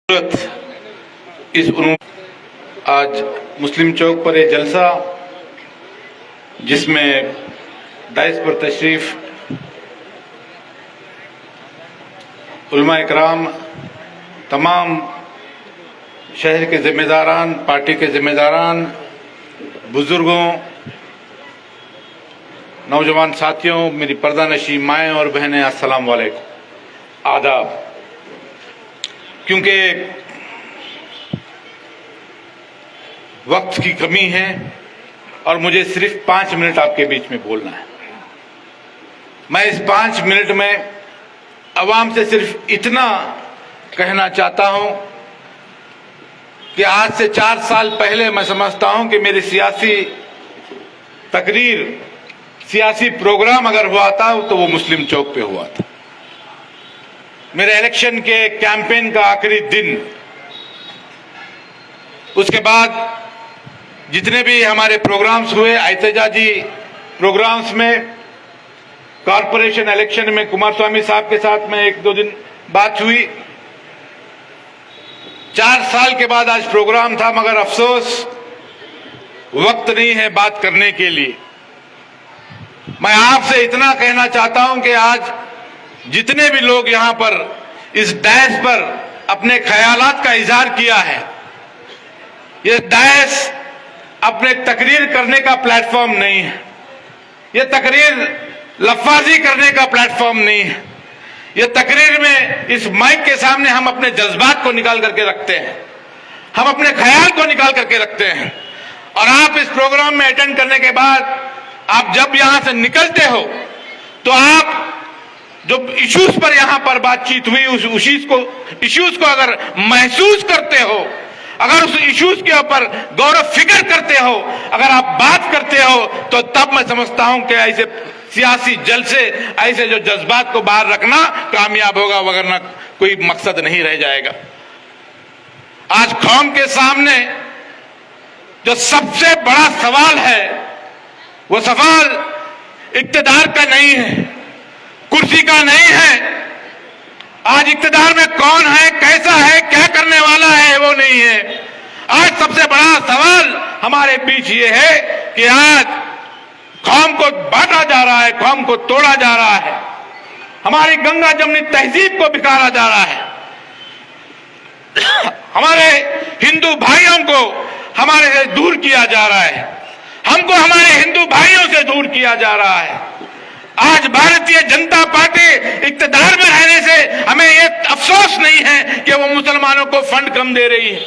इस आज मुस्लिम चौक पर एक जलसा जिसमें दाइस पर तशरीफ उलमा इकराम, तमाम शहर के ज़िम्मेदारान, पार्टी के ज़िम्मेदारान, बुजुर्गों, नौजवान साथियों, मेरी पर्दानशी माएँ और बहनें, अस्सलाम वालेकुम, आदाब। क्योंकि वक्त की कमी है और मुझे सिर्फ 5 मिनट आपके बीच में बोलना है। मैं इस 5 मिनट में अवाम से सिर्फ इतना कहना चाहता हूं कि आज से 4 साल पहले मैं समझता हूं कि मेरी सियासी तकरीर, सियासी प्रोग्राम अगर हुआ था तो वो मुस्लिम चौक पे हुआ था। मेरे इलेक्शन के कैंपेन का आखिरी दिन, उसके बाद जितने भी हमारे प्रोग्राम्स हुए, एहतजाजी प्रोग्राम्स में, कॉरपोरेशन इलेक्शन में कुमारस्वामी साहब के साथ में 1-2 दिन बात हुई। 4 साल के बाद आज प्रोग्राम था, मगर अफसोस वक्त नहीं है बात करने के लिए। मैं आपसे इतना कहना चाहता हूं कि आज जितने भी लोग यहां पर इस डायस पर अपने ख्यालात का इजहार किया है, ये डायस अपने तकरीर करने का प्लेटफॉर्म नहीं है, ये तकरीर लफ्ज़ी करने का प्लेटफॉर्म नहीं है। ये तकरीर में इस माइक के सामने हम अपने जज्बात को निकाल करके रखते हैं, हम अपने ख्याल को निकाल करके रखते हैं। और आप इस प्रोग्राम में अटेंड करने के बाद आप जब यहां से निकलते हो तो आप जो इश्यूज पर यहां पर बातचीत हुई, उस इश्यूज को अगर महसूस करते हो, अगर उस इश्यूज के ऊपर गौर फिक्र करते हो, अगर आप बात करते हो, तो तब मैं समझता हूं कि ऐसे सियासी जलसे, ऐसे जो जज्बात को बाहर रखना कामयाब होगा, वरना कोई मकसद नहीं रह जाएगा। आज कौम के सामने जो सबसे बड़ा सवाल है, वो सवाल इक्तदार का नहीं है, कुर्सी का नहीं है। आज इक्तदार में कौन है, कैसा है, क्या करने वाला है, वो नहीं है। आज सबसे बड़ा सवाल हमारे बीच ये है कि आज कौम को बांटा जा रहा है, कौम को तोड़ा जा रहा है, हमारी गंगा जमनी तहजीब को बिगाड़ा जा रहा है, हमारे हिंदू भाइयों को हमारे से दूर किया जा रहा है, हमको हमारे हिंदू भाइयों से दूर किया जा रहा है। आज भारतीय जनता पार्टी इक्तदार में रहने से हमें ये अफसोस नहीं है कि वो मुसलमानों को फंड कम दे रही है,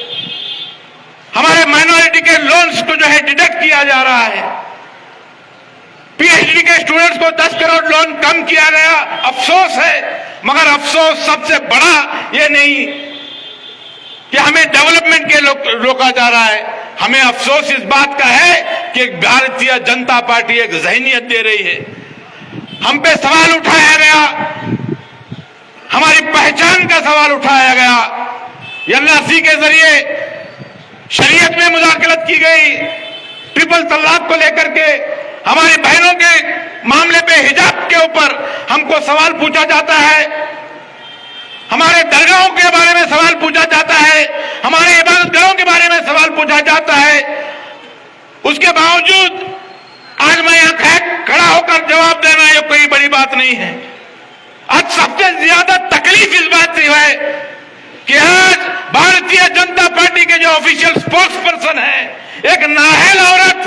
हमारे माइनॉरिटी के लोन्स को जो है डिडक्ट किया जा रहा है, पीएचडी के स्टूडेंट्स को 10 करोड़ लोन कम किया गया, अफसोस है। मगर अफसोस सबसे बड़ा ये नहीं कि हमें डेवलपमेंट के रोका जा रहा है, हमें अफसोस इस बात का है कि भारतीय जनता पार्टी एक ज़हनियत दे रही है। हम पे सवाल उठाया गया, हमारी पहचान का सवाल उठाया गया, एनआरसी के जरिए शरीयत में मुदाखलत की गई, ट्रिपल तलाक को लेकर के हमारी बहनों के मामले पे हिजाब के ऊपर हमको सवाल पूछा जाता है, हमारे दरगाहों के बारे में सवाल पूछा जाता है, हमारे इबादत घरों के बारे में सवाल पूछा जाता है। उसके बावजूद आज मैं यहां खड़ा होकर जवाब देना ये कोई बड़ी बात नहीं है। आज सबसे ज्यादा तकलीफ इस बात से है कि आज भारतीय जनता पार्टी के जो ऑफिशियल स्पोक्स पर्सन है, एक नाअहल औरत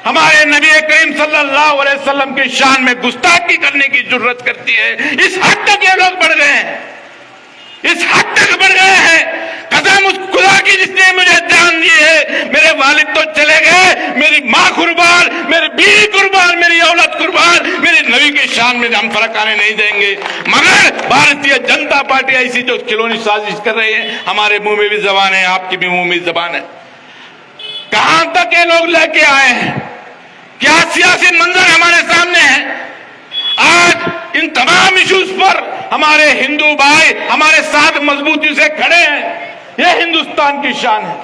हमारे नबी करीम सल्लल्लाहु अलैहि वसल्लम की शान में गुस्ताखी करने की जुर्रत करती है। इस हद तक ये लोग बढ़ गए हैं, इस हद तक बढ़ गए हैं। कसम उस खुदा की जिसने मुझे जान दी है, मेरे वालिद तो चले गए, मेरी माँ कुर्बान, मेरी बीवी कुर्बान, मेरी औलाद कुर्बान, मेरे नबी की शान में हम फर्क आने नहीं देंगे। मगर भारतीय जनता पार्टी ऐसी जो खिलौनी साजिश कर रही है, हमारे मुंह में भी जबान है, आपकी भी मुंह में जबान है। कहां तक ये लोग लेके आए हैं, क्या सियासी मंजर हमारे सामने है। आज इन तमाम इश्यूज पर हमारे हिंदू भाई हमारे साथ मजबूती से खड़े हैं, यह हिंदुस्तान की शान है।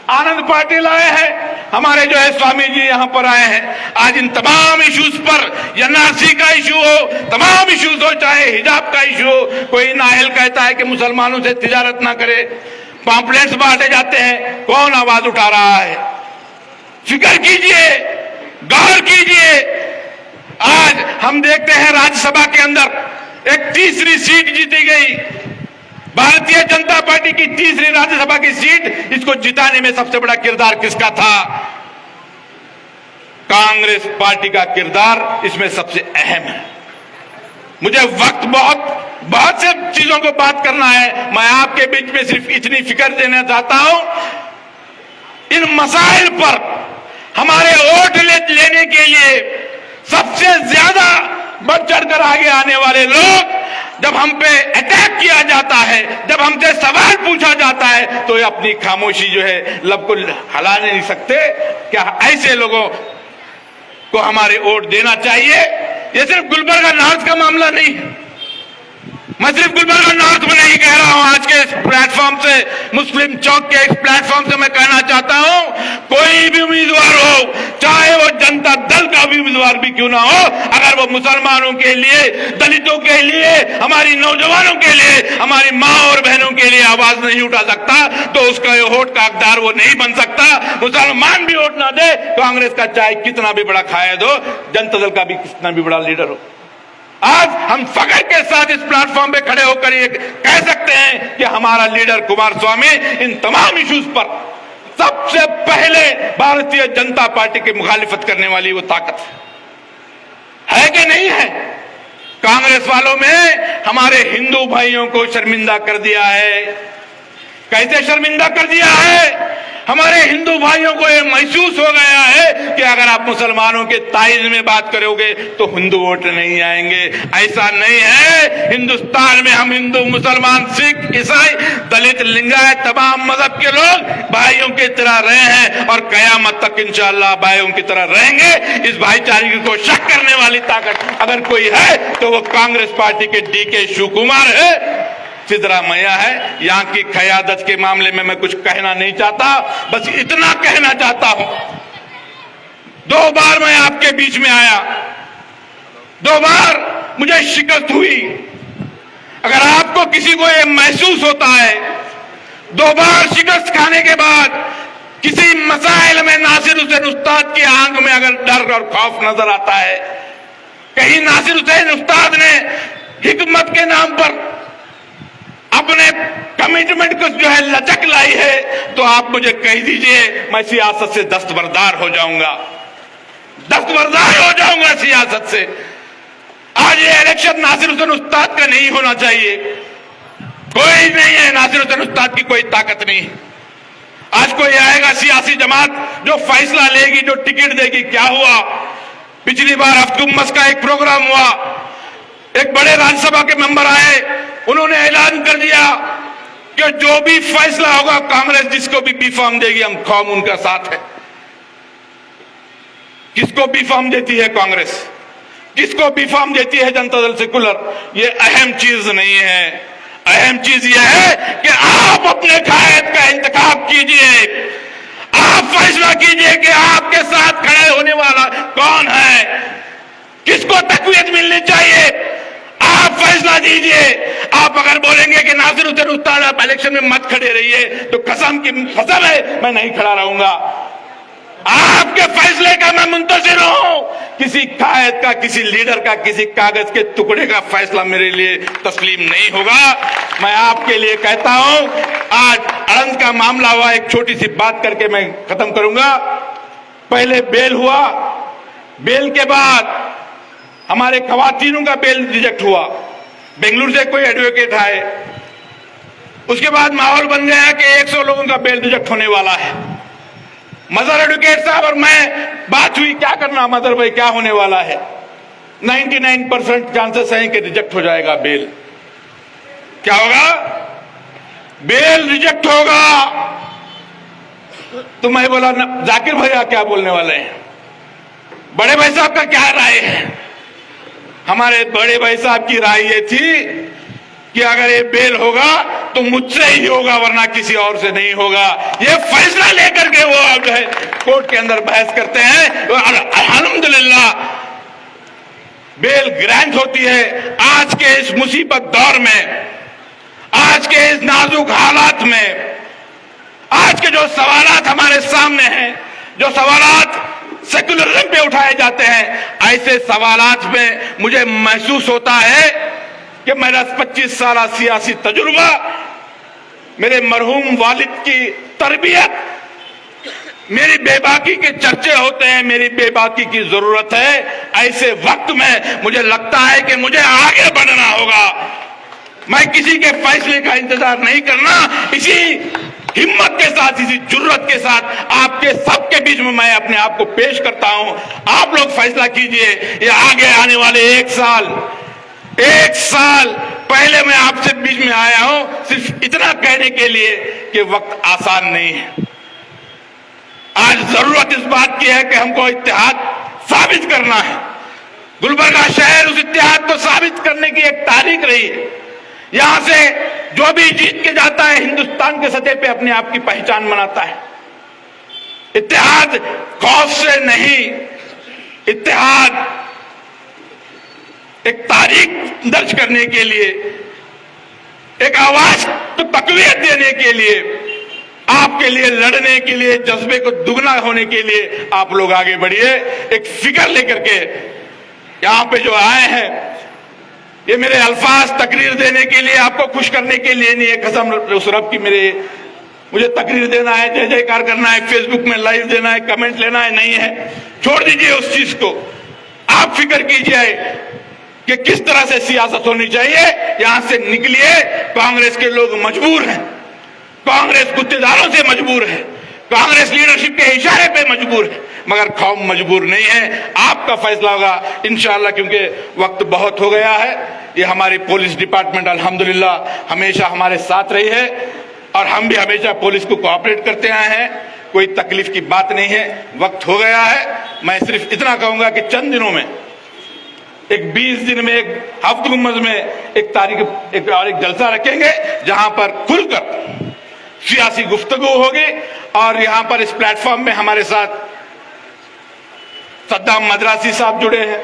आनंद पाटिल आए हैं, हमारे जो है स्वामी जी यहां पर आए हैं। आज इन तमाम इश्यूज पर, एनआरसी का इशू हो, तमाम इश्यूज हो, चाहे हिजाब का इशू हो, कोई नाअहल कहता है कि मुसलमानों से तिजारत ना करे, पॉम्पलेट्स बांटे जाते हैं, कौन आवाज उठा रहा है? फिक्र कीजिए, गौर कीजिए। आज हम देखते हैं राज्यसभा के अंदर एक तीसरी सीट जीती गई, भारतीय जनता पार्टी की तीसरी राज्यसभा की सीट। इसको जिताने में सबसे बड़ा किरदार किसका था? कांग्रेस पार्टी का किरदार इसमें सबसे अहम है। मुझे वक्त बहुत से चीजों को बात करना है, मैं आपके बीच में सिर्फ इतनी फिक्र देना चाहता हूं, इन मसाइल पर हमारे वोट लेने के लिए सबसे ज्यादा बढ़ चढ़कर आगे आने वाले लोग, जब हम पे अटैक किया जाता है, जब हमसे सवाल पूछा जाता है, तो ये अपनी खामोशी जो है लब को हिला नहीं सकते। क्या ऐसे लोगों को हमारे वोट देना चाहिए? ये सिर्फ गुलबर्गा नॉर्थ का मामला नहीं है, मैं सिर्फ गुलबर्गा नॉर्थ में नहीं कह रहा हूं। आज के इस प्लेटफॉर्म से, मुस्लिम चौक के इस प्लेटफॉर्म से मैं कहना चाहता हूं, कोई भी उम्मीदवार हो, चाहे वो जनता दल का भी उम्मीदवार भी क्यों ना हो, अगर वो मुसलमानों के लिए, दलितों के लिए, हमारी नौजवानों के लिए, हमारी माँ और बहनों के लिए आवाज नहीं उठा सकता, तो उसका वोट का हकदार वो नहीं बन सकता। मुसलमान भी वोट ना दे, कांग्रेस का चाहे कितना भी बड़ा कायद हो, जनता दल का भी कितना भी बड़ा लीडर हो। आज हम फख्र के साथ इस प्लेटफॉर्म पे खड़े होकर ये कह सकते हैं कि हमारा लीडर कुमारस्वामी इन तमाम इश्यूज पर सबसे पहले भारतीय जनता पार्टी की मुखालिफत करने वाली वो ताकत है कि नहीं है? कांग्रेस वालों में हमारे हिंदू भाइयों को शर्मिंदा कर दिया है। कैसे शर्मिंदा कर दिया है? हमारे हिंदू भाइयों को यह महसूस हो गया है कि अगर आप मुसलमानों के ताइज में बात करोगे तो हिंदू वोट नहीं आएंगे। ऐसा नहीं है। हिंदुस्तान में हम हिंदू, मुसलमान, सिख, ईसाई, दलित, लिंगायत, तमाम मजहब के लोग भाइयों की तरह रहे हैं और कयामत तक इंशाअल्लाह भाइयों की तरह रहेंगे। इस भाईचारे को शक करने वाली ताकत अगर कोई है तो वो कांग्रेस पार्टी के DK शिव कुमार है, सिद्धरामैया है। यहां की क़यादत के मामले में मैं कुछ कहना नहीं चाहता, बस इतना कहना चाहता हूं, 2 बार मैं आपके बीच में आया, 2 बार मुझे शिकस्त हुई। अगर आपको किसी को यह महसूस होता है 2 बार शिकस्त खाने के बाद किसी मसाइल में नासिर हुसैन उस्ताद की आंख में अगर डर और खौफ नजर आता है, कहीं नासिर हुसैन उस्ताद ने हिकमत के नाम पर अपने कमिटमेंट को जो है लचक लाई है, तो आप मुझे कह दीजिए, मैं सियासत से दस्तबरदार हो जाऊंगा, दस्तबरदार हो जाऊंगा सियासत से। आज ये इलेक्शन नासिर हुसैन उस्ताद का नहीं होना चाहिए। कोई नहीं है, नासिर हुसैन उस्ताद की कोई ताकत नहीं। आज कोई आएगा सियासी जमात जो फैसला लेगी, जो टिकट देगी। क्या हुआ? पिछली बार हफ्तुम्मस का एक प्रोग्राम हुआ, एक बड़े राज्यसभा के मेंबर आए, उन्होंने ऐलान कर दिया कि जो भी फैसला होगा कांग्रेस जिसको भी बी फॉर्म देगी हम कौम उनका साथ है। किसको बी फॉर्म देती है कांग्रेस? किसको बी फॉर्म देती है जनता दल सेकुलर? ये अहम चीज नहीं है। अहम चीज यह है कि आप अपने कायद का इंतखाब कीजिए, आप फैसला कीजिए कि आपके साथ खड़े होने वाला कौन है, किसको तकवीत मिलनी चाहिए, आप फैसला दीजिए। आप अगर बोलेंगे कि नासिर हुसैन उस्ताद आप इलेक्शन में मत खड़े रहिए, तो कसम है मैं नहीं खड़ा रहूंगा। आपके फैसले का मैं मुंतजिर हूं। किसी कायद का, किसी लीडर का, किसी कागज के टुकड़े का फैसला मेरे लिए तस्लीम नहीं होगा। मैं आपके लिए कहता हूं, आज अड़ंग का मामला हुआ, एक छोटी सी बात करके मैं खत्म करूंगा। पहले बेल हुआ, बेल के बाद हमारे खवातीनों का बेल रिजेक्ट हुआ, बेंगलुरु से कोई एडवोकेट आए, उसके बाद माहौल बन गया कि 100 लोगों का बेल रिजेक्ट होने वाला है। मजहर एडवोकेट साहब और मैं बात हुई, क्या करना मजहर भाई, क्या होने वाला है? 99% चांसेस हैं कि रिजेक्ट हो जाएगा बेल। क्या होगा? बेल रिजेक्ट होगा। तो मैं बोला जाकिर भैया क्या बोलने वाले हैं? बड़े भाई साहब का क्या राय है? हमारे बड़े भाई साहब की राय ये थी कि अगर ये बेल होगा तो मुझसे ही होगा, वरना किसी और से नहीं होगा। ये फैसला लेकर के वो जो है कोर्ट के अंदर बहस करते हैं। अल्हम्दुलिल्लाह बेल ग्रांट होती है। आज के इस मुसीबत दौर में, आज के इस नाजुक हालात में जो सवालात हमारे सामने हैं, जो सवालात सेकुलरिज्म पे उठाए जाते हैं, ऐसे सवालात में मुझे महसूस होता है कि मेरा 25 साल सियासी तजुर्बा, मेरे मरहूम वालिद की तरबियत, मेरी बेबाकी के चर्चे होते हैं, मेरी बेबाकी की जरूरत है। ऐसे वक्त में मुझे लगता है कि मुझे आगे बढ़ना होगा। मैं किसी के फैसले का इंतजार नहीं करना, इसी हिम्मत के साथ, इसी जुर्रत के साथ आपके सबके बीच में मैं अपने आप को पेश करता हूं। आप लोग फैसला कीजिए। ये आगे आने वाले एक साल पहले मैं आपसे बीच में आया हूं सिर्फ इतना कहने के लिए कि वक्त आसान नहीं है। आज जरूरत इस बात की है कि हमको इत्तेहाद साबित करना है। गुलबर्गा शहर उस इत्तेहाद को साबित करने की एक तारीख रही है। यहां से जो भी जीत के जाता है, हिंदुस्तान के सतह पे अपने आप की पहचान बनाता है। इत्तेहाद कौस से नहीं, इत्तेहाद एक तारीख दर्ज करने के लिए, एक आवाज को तकवीत देने के लिए, आपके लिए लड़ने के लिए, जज्बे को दुगना होने के लिए आप लोग आगे बढ़िए। एक फिक्र लेकर के यहां पे जो आए हैं, ये मेरे अल्फाज तकरीर देने के लिए, आपको खुश करने के लिए नहीं है। कसम उस रब की, मुझे तकरीर देना है, जय जयकार करना है, फेसबुक में लाइव देना है, कमेंट लेना है, नहीं है। छोड़ दीजिए उस चीज को। आप फिक्र कीजिए कि किस तरह से सियासत होनी चाहिए। यहां से निकलिए। कांग्रेस के लोग मजबूर हैं, कांग्रेस गुत्तेदारों से मजबूर है, कांग्रेस लीडरशिप के इशारे पे मजबूर है, मगर कौम मजबूर नहीं है। आपका फैसला होगा इंशाअल्लाह, क्योंकि वक्त बहुत हो गया है। ये हमारी पुलिस डिपार्टमेंट अल्हम्दुलिल्लाह हमेशा हमारे साथ रही है और हम भी हमेशा पुलिस को कोऑपरेट करते आए हैं। कोई तकलीफ की बात नहीं है। वक्त हो गया है। मैं सिर्फ इतना कहूंगा कि चंद दिनों में, एक 20 दिन में, एक हफ्ते गुम्मज में एक तारीख, एक जलसा रखेंगे जहां पर खुलकर सियासी गुफ्तगू होगी। और यहां पर इस प्लेटफॉर्म में हमारे साथ सद्दाम मदरासी साहब जुड़े हैं,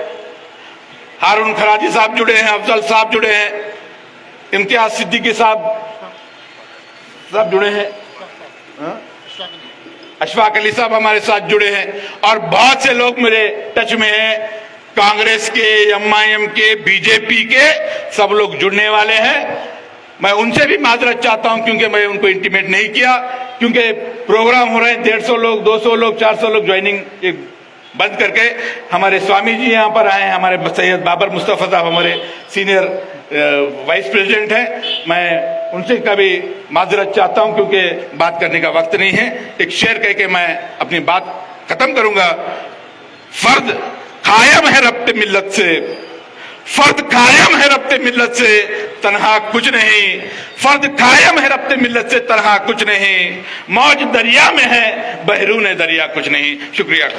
हारून खराजी साहब जुड़े हैं, अफजल साहब जुड़े हैं, इम्तियाज सिद्दीकी साहब जुड़े हैं, अशफाक अली साहब हमारे साथ जुड़े हैं, और बहुत से लोग मेरे टच में हैं, कांग्रेस के, एमआईएम के, बीजेपी के, सब लोग जुड़ने वाले हैं। मैं उनसे भी माजरत चाहता हूं क्योंकि मैं उनको इंटीमेट नहीं किया, क्योंकि प्रोग्राम हो रहे हैं, 150 लोग, 200 लोग, 400 लोग ज्वाइनिंग बंद करके। हमारे स्वामी जी यहाँ पर आए हैं, हमारे सैयद बाबर मुस्तफा साहब हमारे सीनियर वाइस प्रेसिडेंट हैं। मैं उनसे कभी माजरत चाहता हूं क्योंकि बात करने का वक्त नहीं है। एक शेर कह के मैं अपनी बात खत्म करूंगा। फर्द कायम है रब्ते मिल्लत से, फर्द कायम है रब्ते मिल्लत से, तन्हा कुछ नहीं। फर्द कायम है रब्ते मिल्लत से, तन्हा कुछ नहीं। मौज दरिया में है, बहरूने दरिया कुछ नहीं। शुक्रिया।